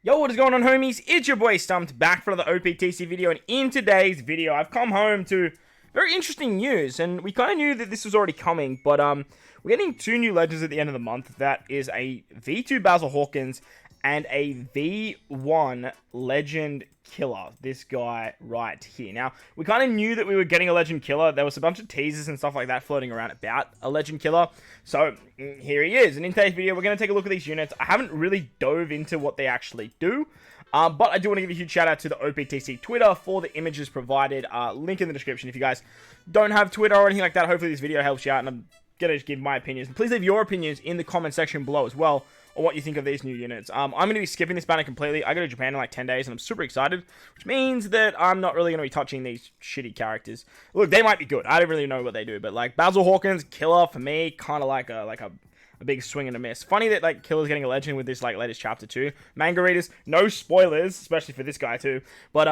Yo, what is going on, homies? It's your boy Stumped, back for another OPTC video, and in today's video, I've come home to very interesting news, and we kind of knew that this was already coming, but we're getting two new legends at the end of the month. That is a V2 Basil Hawkins and a V1 Legend Killer, this guy right here. Now, we kind of knew that we were getting a Legend Killer. There was a bunch of teasers and stuff like that floating around about a Legend Killer. So, here he is. And in today's video, we're going to take a look at these units. I haven't really dove into what they actually do. But I do want to give a huge shout out to the OPTC Twitter for the images provided. Link in the description if you guys don't have Twitter or anything like that. Hopefully this video helps you out, and I'm going to just give my opinions. And please leave your opinions in the comment section below as well, or what you think of these new units. I'm going to be skipping this banner completely. I go to Japan in like 10 days, and I'm super excited, which means that I'm not really going to be touching these shitty characters. Look, they might be good. I don't really know what they do, but like Basil Hawkins, Killer, for me, kind of like a big swing and a miss. Funny that like Killer's getting a legend with this like latest chapter 2. Manga readers, no spoilers, especially for this guy too. But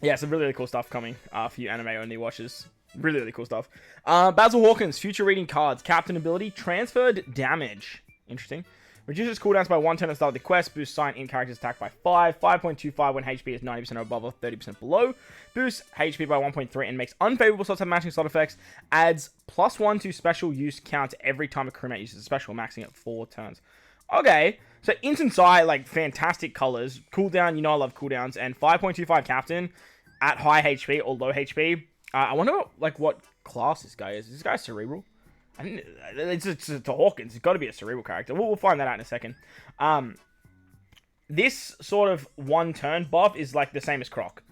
yeah, some really cool stuff coming for you anime only watchers. Really cool stuff. Basil Hawkins, future reading cards, captain ability, transferred damage. Interesting. Reduces cooldowns by 1 turn at the start of the quest. Boosts sign-in characters attack by 5. 5.25 when HP is 90% or above or 30% below. Boosts HP by 1.3 and makes unfavorable slots have matching slot effects. Adds +1 to special use count every time a crewmate uses a special, maxing at 4 turns. Okay, so Instant Sai, like, fantastic colors. Cooldown, you know I love cooldowns. And 5.25 captain at high HP or low HP. I wonder, like, what class this guy is. Is this guy Cerebral? I think it's a Hawkins. It's got to be a Cerebral character. We'll find that out in a second. This sort of 1 turn buff is like the same as Croc.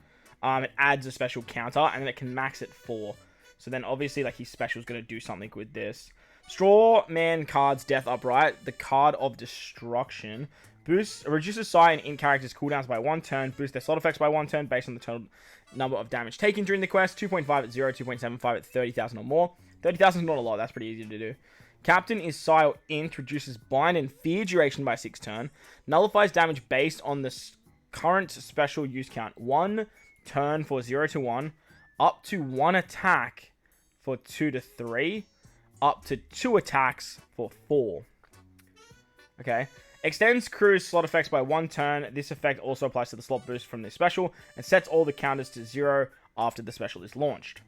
It adds a special counter, and then it can max at 4. So then obviously like his special is going to do something with this. Straw Man cards Death Upright. The card of Destruction. Reduces Sai and in characters cooldowns by 1 turn. Boosts their slot effects by 1 turn based on the total number of damage taken during the quest. 2.5 at 0, 2.75 at 30,000 or more. 30,000 is not a lot. That's pretty easy to do. Captain is Sai or Int. Reduces bind and fear duration by 6 turn. Nullifies damage based on the current special use count. 1 turn for 0 to 1. Up to 1 attack for 2 to 3. Up to 2 attacks for 4. Okay. Extends crew's slot effects by 1 turn. This effect also applies to the slot boost from this special and sets all the counters to 0 after the special is launched.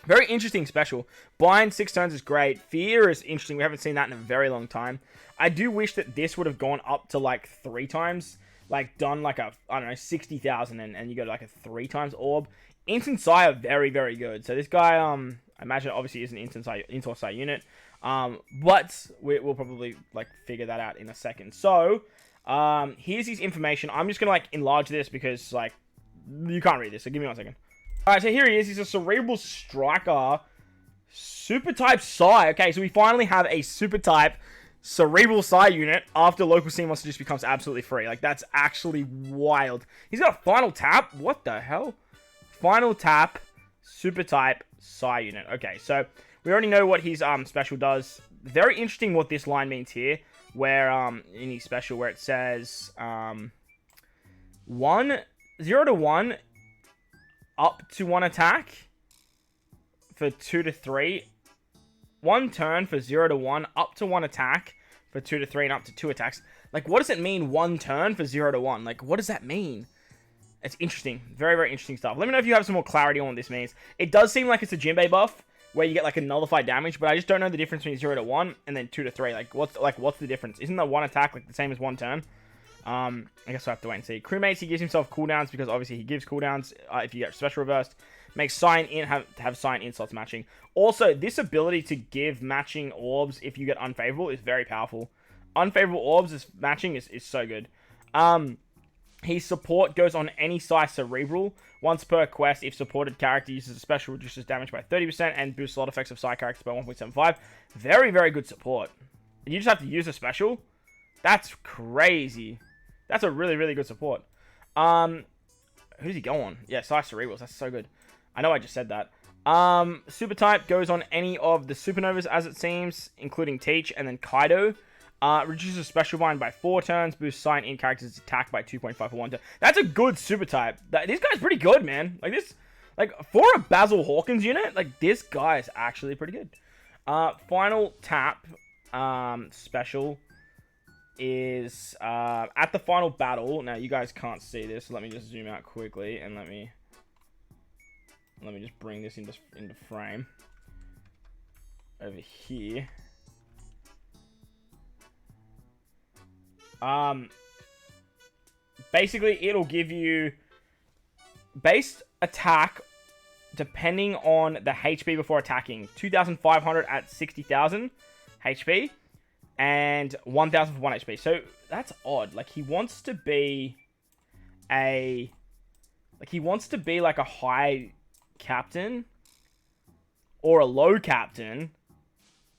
Very interesting special. Bind 6 turns is great. Fear is interesting. We haven't seen that in a very long time. I do wish that this would have gone up to like 3 times. Like done like a, I don't know, 60,000 and you go to like a 3 times orb. Instant Sai are very good. So this guy, I imagine obviously is an Instant Sai unit. But we'll probably like figure that out in a second. So, here's his information. I'm just gonna like enlarge this because like you can't read this. So give me 1 second. Alright, so here he is. He's a Cerebral Striker. Super type Sai. Okay, so we finally have a super type Cerebral Sai unit after local sea monster just becomes absolutely free. Like, that's actually wild. He's got a final tap. What the hell? Final tap, super type Sai unit. Okay, so we already know what his special does. Very interesting what this line means here. Where, in his special, where it says, 0 to 1... up to 1 attack for 2 to 3. 1 turn for 0 to 1. Up to 1 attack for 2 to 3 and up to 2 attacks. Like, what does it mean 1 turn for 0 to 1? Like, what does that mean? It's interesting. Very interesting stuff. Let me know if you have some more clarity on what this means. It does seem like it's a Jinbei buff where you get like a nullified damage, but I just don't know the difference between 0 to 1 and then 2 to 3. Like, what's the difference? Isn't the 1 attack like the same as 1 turn? I guess I'll have to wait and see. Crewmates, he gives himself cooldowns because obviously he gives cooldowns if you get special reversed. Makes sign-in, have sign-in slots matching. Also, this ability to give matching orbs if you get unfavorable is very powerful. Unfavorable orbs is matching is so good. His support goes on any size Cerebral. Once per quest, if supported character uses a special, reduces damage by 30% and boosts slot effects of side characters by 1.75. Very good support. And you just have to use a special? That's crazy. That's a really good support. Who's he go on? Yeah, Sai Cerebrals. That's so good. I know I just said that. Super type goes on any of the supernovas as it seems, including Teach and then Kaido. Reduces special bind by 4 turns. Boosts sign in characters attack by 2.5 for 1 turn. That's a good super type. This guy's pretty good, man. Like this, like for a Basil Hawkins unit, like this guy is actually pretty good. Final tap, special. is at the final battle. Now you guys can't see this, so let me just zoom out quickly and let me just bring this into frame over here. Basically it'll give you based attack depending on the HP before attacking. 2,500 at 60,000 HP and 1,000 for 1 HP. So that's odd. Like he wants to be like a high captain or a low captain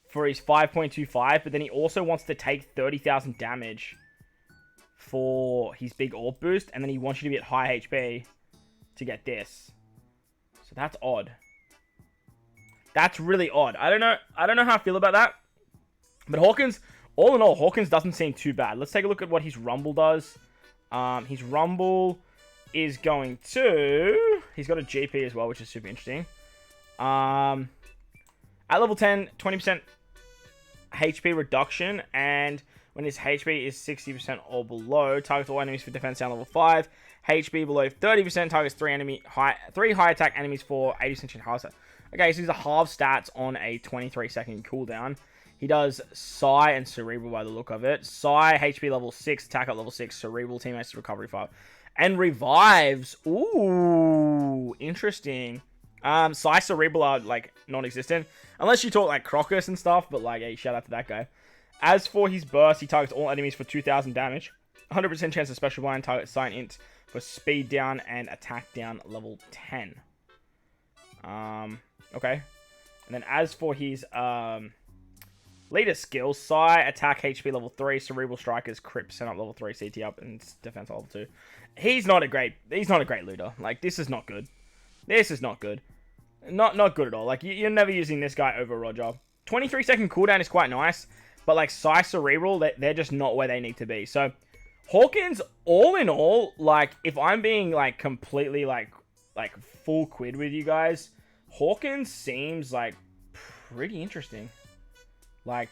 for his 5.25, but then he also wants to take 30,000 damage for his big orb boost, and then he wants you to be at high HP to get this. So that's odd. That's really odd. I don't know how I feel about that. But Hawkins, all in all, Hawkins doesn't seem too bad. Let's take a look at what his Rumble does. His Rumble is going to... He's got a GP as well, which is super interesting. At level 10, 20% HP reduction, and when his HP is 60% or below, targets all enemies for defense down level 5. HP below 30%, targets 3 high attack enemies for 80% hard stat. Okay, so these are half stats on a 23-second cooldown. He does Psi and Cerebral by the look of it. Psi, HP level 6, attack at level 6, Cerebral, teammates recovery 5. And revives. Ooh, interesting. Psi, Cerebral are, like, non-existent. Unless you talk, like, Crocus and stuff, but, like, hey, shout out to that guy. As for his burst, he targets all enemies for 2,000 damage. 100% chance of special blind, target Psi and Int for speed down and attack down level 10. Okay. And then as for his, leader skills, Psi, attack HP level 3, Cerebral Strikers, crit percent up level 3, CT up, and defense level 2. He's not a great leader. Like, this is not good. This is not good. Not good at all. Like, you're never using this guy over Roger. 23-second cooldown is quite nice, but, like, Psi, Cerebral, they're just not where they need to be. So, Hawkins, all in all, like, if I'm being, like, completely, like full quid with you guys, Hawkins seems, like, pretty interesting. Like,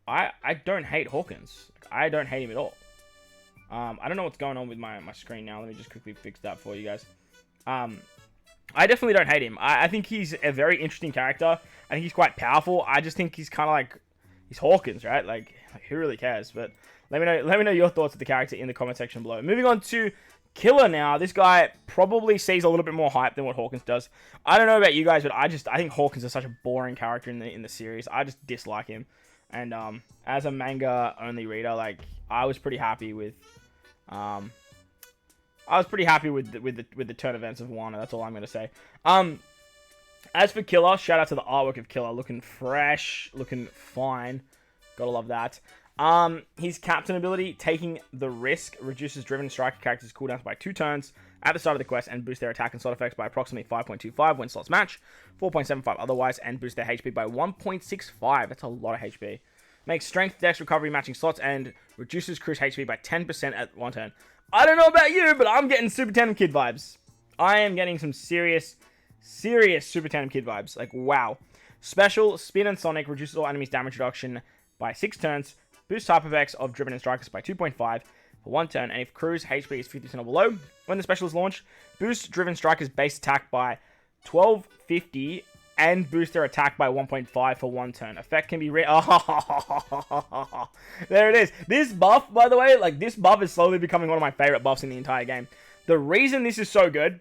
I don't hate Hawkins. I don't hate him at all. I don't know what's going on with my screen now. Let me just quickly fix that for you guys. I definitely don't hate him. I think he's a very interesting character. I think he's quite powerful. I just think he's kind of like, he's Hawkins, right? Like, who really cares? But let me know your thoughts of the character in the comment section below. Moving on to Killer now. This guy probably sees a little bit more hype than what Hawkins does. I don't know about you guys, but I think Hawkins is such a boring character in the series. I just dislike him. And as a manga only reader, like, I was pretty happy with the turn events of Wano. That's all I'm gonna say. As for Killer, shout out to the artwork of Killer, looking fresh, looking fine. Gotta love that. His captain ability, Taking the Risk, reduces driven striker characters' cooldowns by 2 turns at the start of the quest and boosts their attack and slot effects by approximately 5.25 when slots match, 4.75 otherwise, and boosts their HP by 1.65. That's a lot of HP. Makes strength, dex, recovery matching slots, and reduces cruise HP by 10% at 1 turn. I don't know about you, but I'm getting Super Tandem Kid vibes. I am getting some serious Super Tandem Kid vibes. Like, wow. Special, Spin and Sonic reduces all enemies' damage reduction by 6 turns, boosts type effects of Driven and Strikers by 2.5 for 1 turn, and if Crew's HP is 50% or below, when the special is launched, boost Driven Strikers' base attack by 1250 and boost their attack by 1.5 for 1 turn. Effect can be there it is. This buff, by the way, like, this buff is slowly becoming one of my favorite buffs in the entire game. The reason this is so good,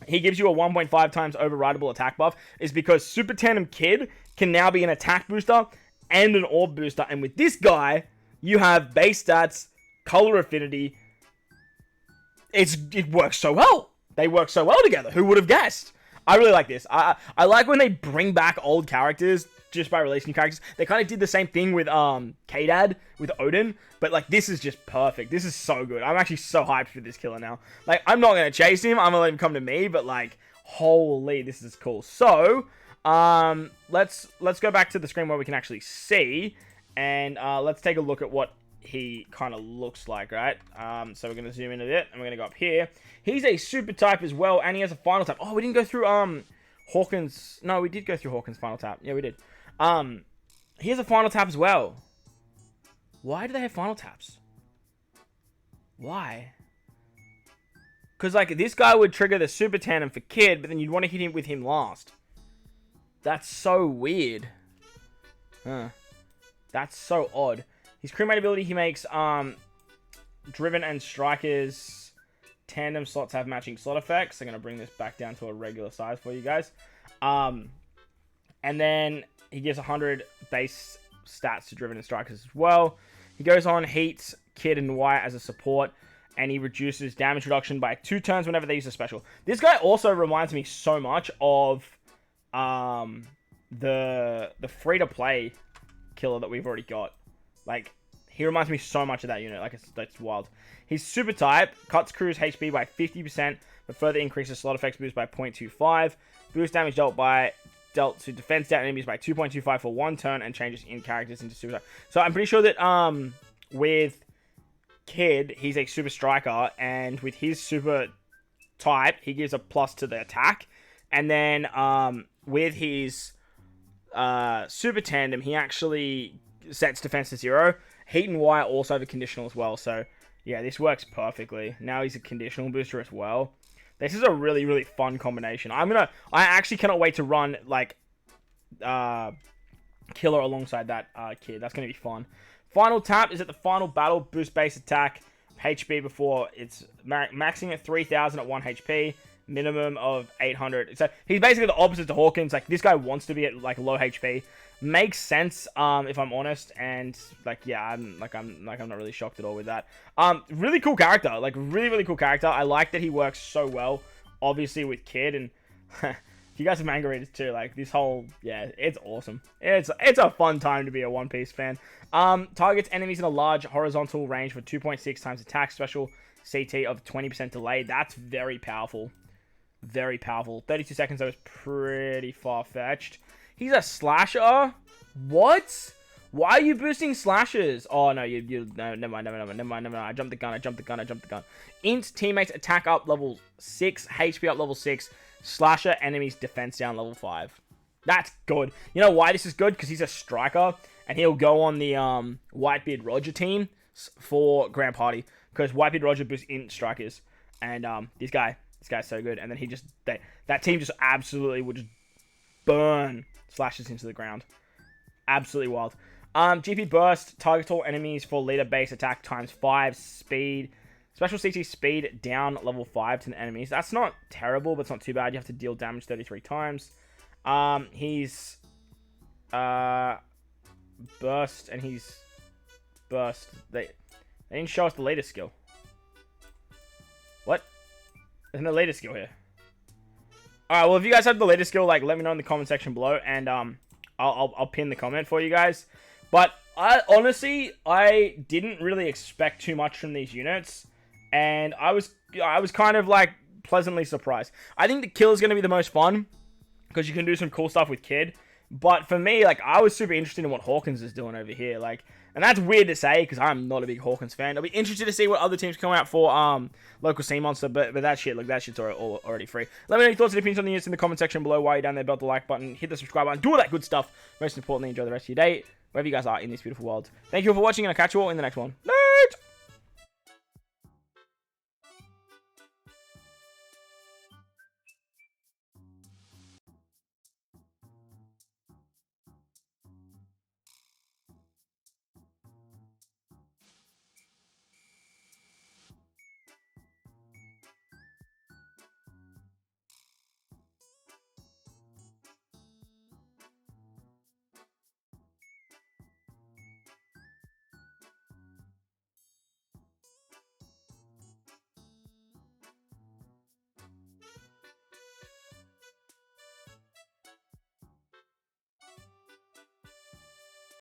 he gives you a 1.5 times overrideable attack buff, is because Super Tandem Kid can now be an attack booster and an orb booster. And with this guy, you have base stats, color affinity. It works so well. They work so well together. Who would have guessed? I really like this. I like when they bring back old characters just by releasing new characters. They kind of did the same thing with K-Dad, with Odin. But, like, this is just perfect. This is so good. I'm actually so hyped for this Killer now. Like, I'm not going to chase him. I'm going to let him come to me. But, like, holy, this is cool. So, let's go back to the screen where we can actually see. And let's take a look at what he kind of looks like, right? So we're going to zoom in a bit. And we're going to go up here. He's a super type as well. And he has a final tap. Oh, we didn't go through Hawkins. No, we did go through Hawkins' final tap. Yeah, we did. He has a final tap as well. Why do they have final taps? Why? Because, like, this guy would trigger the super tandem for Kid, but then you'd want to hit him with him last. That's so weird. Huh. That's so odd. His crewmate ability, he makes, Driven and Strikers tandem slots have matching slot effects. I'm going to bring this back down to a regular size for you guys. And then he gives 100 base stats to Driven and Strikers as well. He goes on, heats Kid and Wyatt as a support, and he reduces damage reduction by 2 turns whenever they use a special. This guy also reminds me so much of the free-to-play killer that we've already got. Like, he reminds me so much of that unit. Like, it's wild. He's super type, cuts crew's HP by 50%, but further increases slot effects boost by 0.25. Boost damage dealt to defense down enemies by 2.25 for 1 turn, and changes in characters into super type. So I'm pretty sure that with Kid, he's a super striker, and with his super type, he gives a plus to the attack. And then with his super tandem, he actually sets defense to 0. Heat and Wire also have a conditional as well, so yeah, this works perfectly. Now he's a conditional booster as well. This is a really, really fun combination. I actually cannot wait to run, like, Killer alongside that Kid. That's going to be fun. Final tap is at the final battle. Boost base attack HP before it's maxing at 3,000 at 1 HP. Minimum of 800. So he's basically the opposite to Hawkins. Like, this guy wants to be at, like, low HP. Makes sense, if I'm honest. And, like, yeah, I'm not really shocked at all with that. Really cool character. Like, really, really cool character. I like that he works so well, obviously, with Kid. And you guys are manga readers too. Like, this whole, yeah, it's awesome. It's a fun time to be a One Piece fan. Targets enemies in a large horizontal range for 2.6 times attack special. CT of 20% delay. That's very powerful. Very powerful. 32 seconds, though, is pretty far-fetched. He's a slasher? What? Why are you boosting slashers? Oh, no, no, never mind. I jumped the gun. Int teammates attack up level 6, HP up level 6, slasher enemies defense down level 5. That's good. You know why this is good? Because he's a striker, and he'll go on the Whitebeard Roger team for Grand Party, because Whitebeard Roger boosts int strikers, and this guy's so good. And then he just, that team just absolutely would just burn slashes into the ground. Absolutely wild. GP Burst, target all enemies for leader base attack times 5 speed. Special CT speed down level 5 to the enemies. That's not terrible, but it's not too bad. You have to deal damage 33 times. He's burst, and he's burst. They didn't show us the latest skill. What? There's no latest skill here. Alright, well, if you guys have the latest skill, like, let me know in the comment section below, and I'll pin the comment for you guys. But honestly, I didn't really expect too much from these units, and I was kind of, like, pleasantly surprised. I think the kill is going to be the most fun, because you can do some cool stuff with Kid. But for me, like, I was super interested in what Hawkins is doing over here. Like, and that's weird to say, because I'm not a big Hawkins fan. I'll be interested to see what other teams come out for local sea monster, but that shit, look, that shit's already free. Let me know your thoughts and opinions on the units in the comment section below. While you're down there, belt the like button, hit the subscribe button, do all that good stuff. Most importantly, enjoy the rest of your day, wherever you guys are in this beautiful world. Thank you all for watching, and I'll catch you all in the next one.